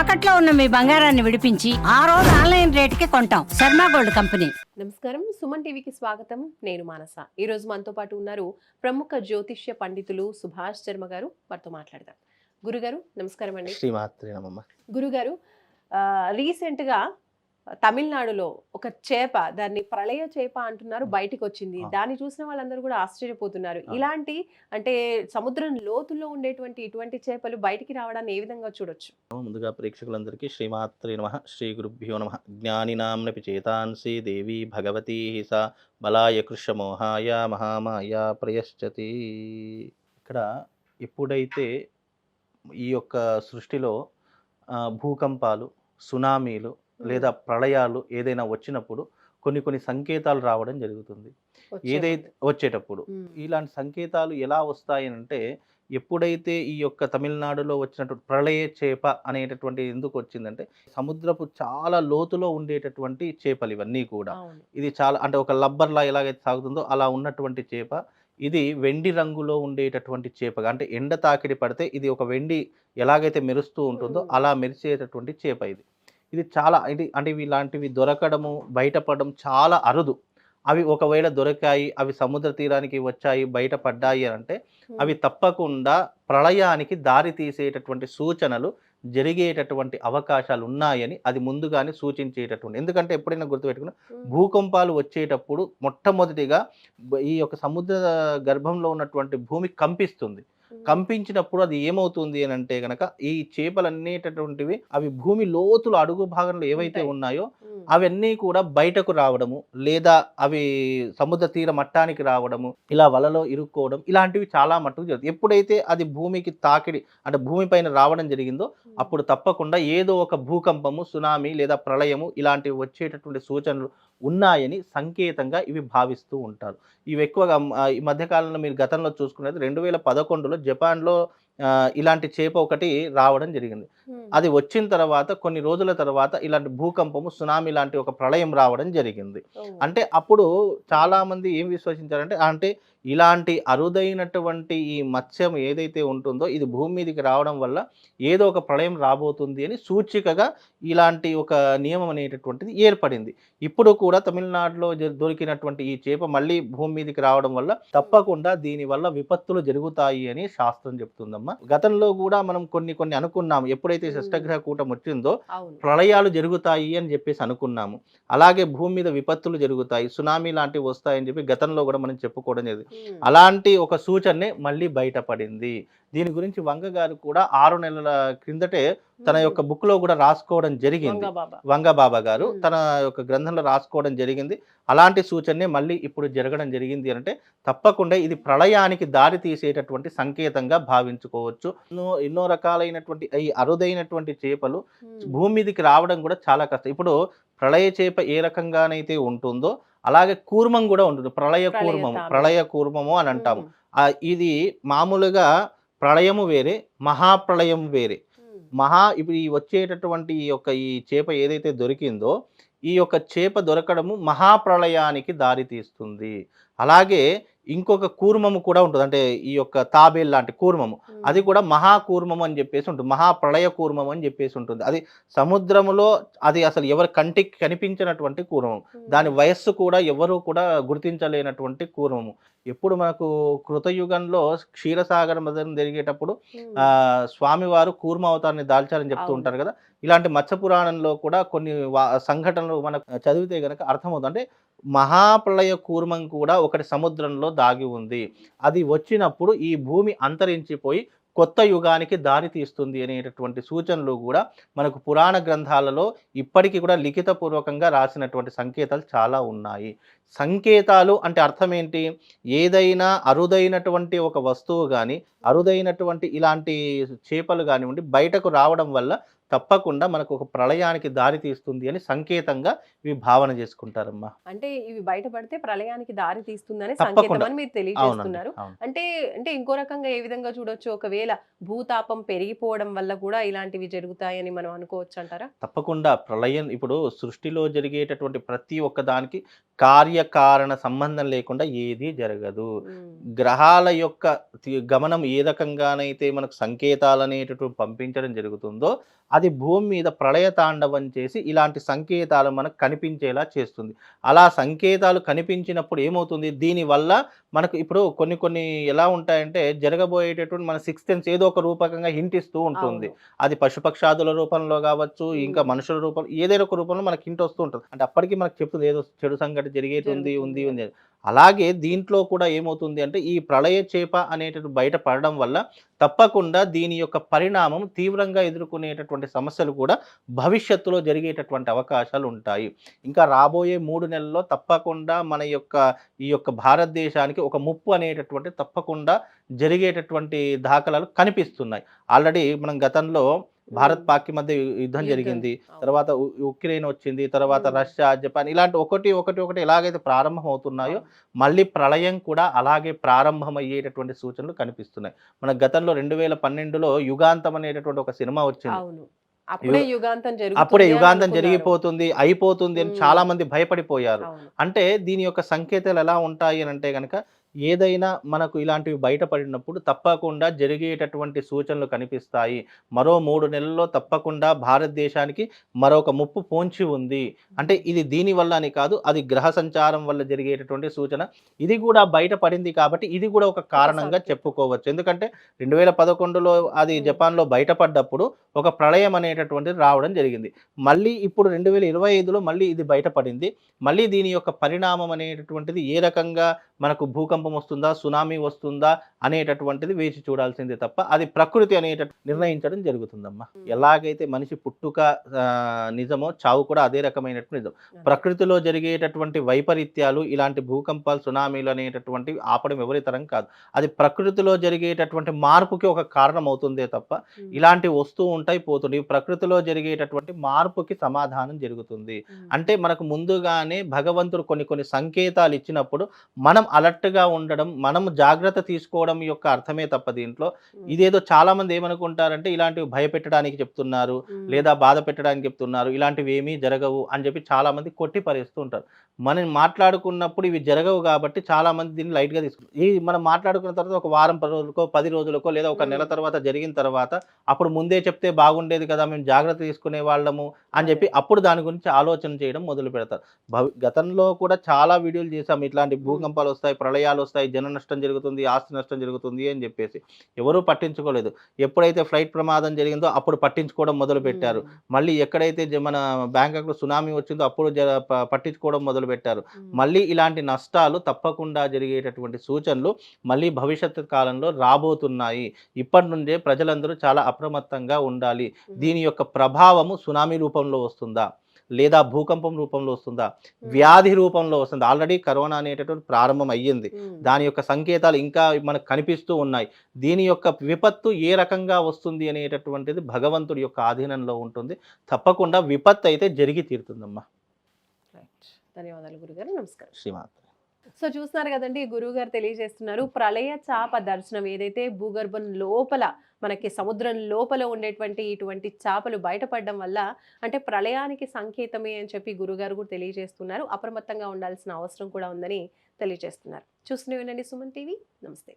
తాకట్లో ఉన్న మీ బంగారాన్ని విడిపించి ఆ రోజు ఆన్లైన్ రేటుకి కొంటాం. Sharma gold company. నమస్కారం, సుమన్ టీవీకి స్వాగతం. నేను మానస. ఈ రోజు మనతో పాటు ఉన్నారు ప్రముఖ జ్యోతిష్య పండితులు సుభాష్ శర్మ గారు. వారితో మాట్లాడదాం. గురుగారు నమస్కారం అండి. శ్రీమాత్రే నమః. గురుగారు, రీసెంట్ గా తమిళనాడులో ఒక చేప, దాన్ని ప్రళయ చేప అంటున్నారు, బయటికి వచ్చింది. దాన్ని చూసిన వాళ్ళందరూ కూడా ఆశ్చర్యపోతున్నారు. ఇలాంటి అంటే సముద్రం లోతుల్లో ఉండేటువంటి ఇటువంటి చేపలు బయటికి రావడాన్ని ఏ విధంగా చూడొచ్చు? ముందుగా ప్రేక్షకులందరికీ శ్రీమాత్రే నమః, శ్రీ గురుభ్యో నమః. జ్ఞానినాంనపి చేతాంసి దేవి భగవతి సా బలాయ కృష్ణమోహాయ మహామాయ ప్రయశ్చతి. ఇక్కడ ఎప్పుడైతే ఈ యొక్క సృష్టిలో భూకంపాలు, సునామీలు లేదా ప్రళయాలు ఏదైనా వచ్చినప్పుడు కొన్ని సంకేతాలు రావడం జరుగుతుంది. ఏదైతే వచ్చేటప్పుడు ఇలాంటి సంకేతాలు ఎలా వస్తాయనంటే, ఎప్పుడైతే ఈ యొక్క తమిళనాడులో వచ్చినటువంటి ప్రళయ చేప అనేటటువంటి ఎందుకు వచ్చిందంటే, సముద్రపు చాలా లోతులో ఉండేటటువంటి చేపలు ఇవన్నీ కూడా. ఇది చాలా అంటే ఒక లబ్బర్లా ఎలాగైతే సాగుతుందో అలా ఉన్నటువంటి చేప. ఇది వెండి రంగులో ఉండేటటువంటి చేపగా, అంటే ఎండ తాకిడి పడితే ఇది ఒక వెండి ఎలాగైతే మెరుస్తూ ఉంటుందో అలా మెరిసేటటువంటి చేప ఇది. ఇది చాలా అంటే ఇలాంటివి దొరకడము, బయటపడడం చాలా అరుదు. అవి ఒకవేళ దొరికాయి, అవి సముద్ర తీరానికి వచ్చాయి, బయటపడ్డాయి అంటే అవి తప్పకుండా ప్రళయానికి దారి తీసేటటువంటి సూచనలు జరిగేటటువంటి అవకాశాలు ఉన్నాయని అది ముందుగానే సూచించేటటువంటి. ఎందుకంటే ఎప్పుడైనా గుర్తుపెట్టుకున్న, భూకంపాలు వచ్చేటప్పుడు మొట్టమొదటిగా ఈ యొక్క సముద్ర గర్భంలో ఉన్నటువంటి భూమి కంపిస్తుంది. కంపించినప్పుడు అది ఏమవుతుంది అని అంటే గనక, ఈ చేపలనేటటువంటివి అవి భూమి లోతులు అడుగు భాగంలో ఏవైతే ఉన్నాయో అవన్నీ కూడా బయటకు రావడము, లేదా అవి సముద్ర తీర మట్టానికి రావడము, ఇలా వలలో ఇరుక్కోవడం, ఇలాంటివి చాలా మట్టుకు జరుగుతుంది. ఎప్పుడైతే అది భూమికి తాకిడి అంటే భూమి పైన రావడం జరిగిందో అప్పుడు తప్పకుండా ఏదో ఒక భూకంపము, సునామీ లేదా ప్రళయము ఇలాంటివి వచ్చేటటువంటి సూచనలు ఉన్నాయని సంకేతంగా ఇవి భావిస్తూ ఉంటారు. ఇవి ఎక్కువగా ఈ మధ్యకాలంలో మీరు గతంలో చూసుకున్నది 2011లో జపాన్లో ఇలాంటి చేప ఒకటి రావడం జరిగింది. అది వచ్చిన తర్వాత కొన్ని రోజుల తర్వాత ఇలాంటి భూకంపము, సునామీ లాంటి ఒక ప్రళయం రావడం జరిగింది. అంటే అప్పుడు చాలా మంది ఏం విశ్వసించారంటే, అంటే ఇలాంటి అరుదైనటువంటి ఈ మత్స్యం ఏదైతే ఉంటుందో ఇది భూమి మీదకి రావడం వల్ల ఏదో ఒక ప్రళయం రాబోతుంది అని సూచికగా ఇలాంటి ఒక నియమం అనేటటువంటిది ఏర్పడింది. ఇప్పుడు కూడా తమిళనాడులో దొరికినటువంటి ఈ చేప మళ్ళీ భూమి మీదకి రావడం వల్ల తప్పకుండా దీనివల్ల విపత్తులు జరుగుతాయి అని శాస్త్రం చెప్తుందమ్మా. గతంలో కూడా మనం కొన్ని అనుకున్నాము. ఎప్పుడైతే షష్టగ్రహ కూటం వచ్చిందో ప్రళయాలు జరుగుతాయి అని చెప్పేసి అనుకున్నాము. అలాగే భూమి మీద విపత్తులు జరుగుతాయి, సునామీ లాంటివి వస్తాయని చెప్పి గతంలో కూడా మనం చెప్పుకోవడం జరిగింది. అలాంటి ఒక సూచనే మళ్ళీ బయటపడింది. దీని గురించి వంగ గారు కూడా 6 నెలల క్రిందటే తన యొక్క బుక్ లో కూడా రాసుకోవడం జరిగింది. వంగబాబా గారు తన యొక్క గ్రంథంలో రాసుకోవడం జరిగింది. అలాంటి సూచనే మళ్ళీ ఇప్పుడు జరగడం జరిగింది అంటే తప్పకుండా ఇది ప్రళయానికి దారి తీసేటటువంటి సంకేతంగా భావించుకోవచ్చు. ఎన్నో రకాలైనటువంటి ఈ అరుదైనటువంటి చేపలు భూమి మీదకి రావడం కూడా చాలా కష్టం. ఇప్పుడు ప్రళయ చేప ఏ రకంగానైతే ఉంటుందో అలాగే కూర్మం కూడా ఉంటుంది. ప్రళయ కూర్మము అని అంటాము. ఇది మామూలుగా ప్రళయము వేరే, మహాప్రళయం వేరే. ఇప్పుడు ఈ వచ్చేటటువంటి ఈ చేప ఏదైతే దొరికిందో ఈ యొక్క చేప దొరకడము మహాప్రళయానికి దారి తీస్తుంది. అలాగే ఇంకొక కూర్మము కూడా ఉంటుంది, అంటే ఈ యొక్క తాబేల్ లాంటి కూర్మము, అది కూడా మహాకూర్మము అని చెప్పేసి ఉంటుంది. మహాప్రళయ కూర్మము అని చెప్పేసి ఉంటుంది. అది సముద్రములో అది అసలు ఎవరి కంటికి కనిపించినటువంటి కూర్మము. దాని వయస్సు కూడా ఎవరు కూడా గుర్తించలేనటువంటి కూర్మము. ఎప్పుడు మనకు కృతయుగంలో క్షీరసాగర మదనం జరిగేటప్పుడు స్వామివారు కూర్మ అవతారాన్ని దాల్చారని చెప్తూ ఉంటారు కదా. ఇలాంటి మత్స్య పురాణంలో కూడా కొన్ని సంఘటనలు మనకు చదివితే గనక అర్థమవుతుంది. అంటే మహాప్రళయ కూర్మం కూడా ఒకటి సముద్రంలో దాగి ఉంది. అది వచ్చినప్పుడు ఈ భూమి అంతరించిపోయి కొత్త యుగానికి దారి తీస్తుంది అనేటటువంటి సూచనలు కూడా మనకు పురాణ గ్రంథాలలో ఇప్పటికీ కూడా లిఖితపూర్వకంగా రాసినటువంటి సంకేతాలు చాలా ఉన్నాయి. సంకేతాలు అంటే అర్థం ఏంటి? ఏదైనా అరుదైనటువంటి ఒక వస్తువు కానీ, అరుదైనటువంటి ఇలాంటి చేపలు కానివ్వండి బయటకు రావడం వల్ల తప్పకుండా మనకు ఒక ప్రళయానికి దారి తీస్తుంది అని సంకేతంగా ఇవి భావన చేసుకుంటారమ్మా. అంటే ఇవి బయటపడితే ప్రళయానికి దారి తీస్తుందని సంకేతం అని మీరు తెలియజేస్తున్నారు. అంటే అంటే ఇంకో రకంగా ఏ విధంగా చూడొచ్చు? ఒకవేళ భూతాపం పెరిగిపోవడం వల్ల కూడా ఇలాంటివి జరుగుతాయని మనం అనుకోవచ్చు అంటారా? తప్పకుండా. ప్రళయం ఇప్పుడు సృష్టిలో జరిగేటటువంటి ప్రతి ఒక్క దానికి కార్యకారణ సంబంధం లేకుండా ఏది జరగదు. గ్రహాల యొక్క గమనం ఏ రకంగానైతే మనకు సంకేతాలు అనేటటువంటి పంపించడం జరుగుతుందో అది భూమి మీద ప్రళయ తాండవం చేసి ఇలాంటి సంకేతాలు మనకు కనిపించేలా చేస్తుంది. అలా సంకేతాలు కనిపించినప్పుడు ఏమవుతుంది, దీనివల్ల మనకు ఇప్పుడు కొన్ని కొన్ని ఎలా ఉంటాయంటే జరగబోయేటటువంటి మన సిక్స్త్ సెన్స్ ఏదో ఒక రూపకంగా హింట్ ఇస్తూ ఉంటుంది. అవును. అది పశుపక్షాదుల రూపంలో కావచ్చు, ఇంకా మనుషుల రూపంలో ఏదైనా ఒక రూపంలో మనకి హింట్ వస్తూ ఉంటుంది. అంటే అప్పటికి మనకు చెప్తుంది ఏదో చెడు సంఘటన జరిగేది ఉంది జరుగుతుంది. ఉంది. అలాగే దీంట్లో కూడా ఏమవుతుంది అంటే ఈ ప్రళయ చేప అనేటటువంటి బయట పడడం వల్ల తప్పకుండా దీని యొక్క పరిణామం తీవ్రంగా ఎదుర్కొనేటటువంటి సమస్యలు కూడా భవిష్యత్తులో జరిగేటటువంటి అవకాశాలు ఉంటాయి. ఇంకా రాబోయే 3 నెలల్లో తప్పకుండా మన యొక్క ఈ యొక్క భారతదేశానికి ఒక ముప్పు అనేటటువంటి తప్పకుండా జరిగేటటువంటి దాఖలాలు కనిపిస్తున్నాయి. ఆల్రెడీ మనం గతంలో భారత్ పాక్ మధ్య యుద్ధం జరిగింది. తర్వాత ఉక్రెయిన్ వచ్చింది. తర్వాత రష్యా, జపాన్ ఇలాంటి ఒకటి ఎలాగైతే ప్రారంభం అవుతున్నాయో మళ్ళీ ప్రళయం కూడా అలాగే ప్రారంభమయ్యేటటువంటి సూచనలు కనిపిస్తున్నాయి. మన గతంలో 2012లో యుగాంతం అనేటటువంటి ఒక సినిమా వచ్చింది. అవును. అప్పుడే యుగాంతం అప్పుడే జరుగుతుంది అని యుగాంతం అనుకున్నారు. జరిగిపోతుంది, అయిపోతుంది అని చాలా మంది భయపడిపోయారు. అవును. అంటే దీని యొక్క సంకేతాలు ఎలా ఉంటాయి అని అంటే గనక ఏదైనా మనకు ఇలాంటివి బయటపడినప్పుడు తప్పకుండా జరిగేటటువంటి సూచనలు కనిపిస్తాయి. మరో 3 నెలల్లో తప్పకుండా భారతదేశానికి మరొక ముప్పు పొంచి ఉంది. అంటే ఇది దీనివల్ల అని కాదు, అది గ్రహ సంచారం వల్ల జరిగేటటువంటి సూచన. ఇది కూడా బయటపడింది కాబట్టి ఇది కూడా ఒక కారణంగా సంకేతం. చెప్పుకోవచ్చు. ఎందుకంటే 2011లో అది జపాన్‌లో బయటపడ్డప్పుడు ఒక ప్రళయం అనేటటువంటిది రావడం జరిగింది. మళ్ళీ ఇప్పుడు 2025లో మళ్ళీ ఇది బయటపడింది. మళ్ళీ దీని యొక్క పరిణామం అనేటటువంటిది ఏ రకంగా మనకు భూకంపం వస్తుందా, సునామీ వస్తుందా అనేటటువంటిది వేచి చూడాల్సిందే తప్ప అది ప్రకృతి నిర్ణయించడం జరుగుతుందమ్మా. ఎలాగైతే మనిషి పుట్టుక నిజమో చావు కూడా అదే రకమైనటువంటి నిజం. ప్రకృతిలో జరిగేటటువంటి వైపరీత్యాలు ఇలాంటి భూకంపాలు, సునామీలు అనేటటువంటివి ఆపడం ఎవరి తరం కాదు. అది ప్రకృతిలో జరిగేటటువంటి మార్పుకి ఒక కారణం అవుతుందే తప్ప ఇలాంటివి వస్తూ ఉంటాయి, పోతుంటాయి. ప్రకృతిలో జరిగేటటువంటి మార్పుకి సమాధానం జరుగుతుంది. అంటే మనకు ముందుగానే భగవంతుడు కొన్ని సంకేతాలు ఇచ్చినప్పుడు మనం అలర్ట్‌గా ఉండడం, మనం జాగ్రత్త తీసుకోవడం యొక్క అర్థమే తప్ప దీంట్లో ఇదేదో చాలా మంది ఏమనుకుంటారంటే ఇలాంటివి భయపెట్టడానికి చెప్తున్నారు, లేదా బాధ పెట్టడానికి చెప్తున్నారు, ఇలాంటివి ఏమీ జరగవు అని చెప్పి చాలా మంది కొట్టి పరేస్తూ ఉంటారు. మనం మాట్లాడుకున్నప్పుడు ఇవి జరగవు కాబట్టి చాలా మంది దీన్ని లైట్‌గా తీసుకుంటారు. మనం మాట్లాడుకున్న తర్వాత ఒక వారం 10 రోజులకో, 10 రోజులకో లేదా ఒక నెల తర్వాత జరిగిన తర్వాత అప్పుడు ముందే చెప్తే బాగుండేది కదా, మేము జాగ్రత్త తీసుకునే వాళ్ళము అని చెప్పి అప్పుడు దాని గురించి ఆలోచన చేయడం మొదలు పెడతారు. గతంలో కూడా చాలా వీడియోలు చేశాము. ఇట్లాంటి భూకంపాలు వస్తాయి, ప్రళయాలు వస్తాయి, జన నష్టం జరుగుతుంది, ఆస్తి నష్టం జరుగుతుంది అని చెప్పేసి ఎవరూ పట్టించుకోలేదు. ఎప్పుడైతే ఫ్లైట్ ప్రమాదం జరిగిందో అప్పుడు పట్టించుకోవడం మొదలు పెట్టారు. మళ్ళీ ఎక్కడైతే మన బ్యాంకాక్‌లో సునామీ వచ్చిందో అప్పుడు పట్టించుకోవడం మొదలు పెట్టారు. మళ్ళీ ఇలాంటి నష్టాలు తప్పకుండా జరిగేటటువంటి సూచనలు మళ్ళీ భవిష్యత్తు కాలంలో రాబోతున్నాయి. ఇప్పటి నుండే ప్రజలందరూ చాలా అప్రమత్తంగా ఉండాలి. దీని యొక్క ప్రభావము సునామీ రూపంలో వస్తుందా, లేదా భూకంపం రూపంలో వస్తుందా, వ్యాధి రూపంలో వస్తుందా? ఆల్రెడీ కరోనా అనేటటువంటి ప్రారంభం అయ్యింది. దాని యొక్క సంకేతాలు ఇంకా మనకు కనిపిస్తూ ఉన్నాయి. దీని యొక్క విపత్తు ఏ రకంగా వస్తుంది అనేటటువంటిది భగవంతుడి యొక్క ఆధీనంలో ఉంటుంది. తప్పకుండా విపత్తు అయితే జరిగి తీరుతుందమ్మా. ధన్యవాదాలు గురుగారు. నమస్కారం. శ్రీమాత్రే. సో చూస్తున్నారు కదండి, గురువు గారు తెలియజేస్తున్నారు ప్రళయ చాప దర్శనం ఏదైతే భూగర్భం లోపల మనకి సముద్రం లోపల ఉండేటువంటి ఇటువంటి చాపలు బయటపడడం వల్ల అంటే ప్రళయానికి సంకేతమే అని చెప్పి గురుగారు కూడా తెలియజేస్తున్నారు. అప్రమత్తంగా ఉండాల్సిన అవసరం కూడా ఉందని తెలియజేస్తున్నారు. చూస్తూనే ఉండండి సుమన్ టీవీ. నమస్తే.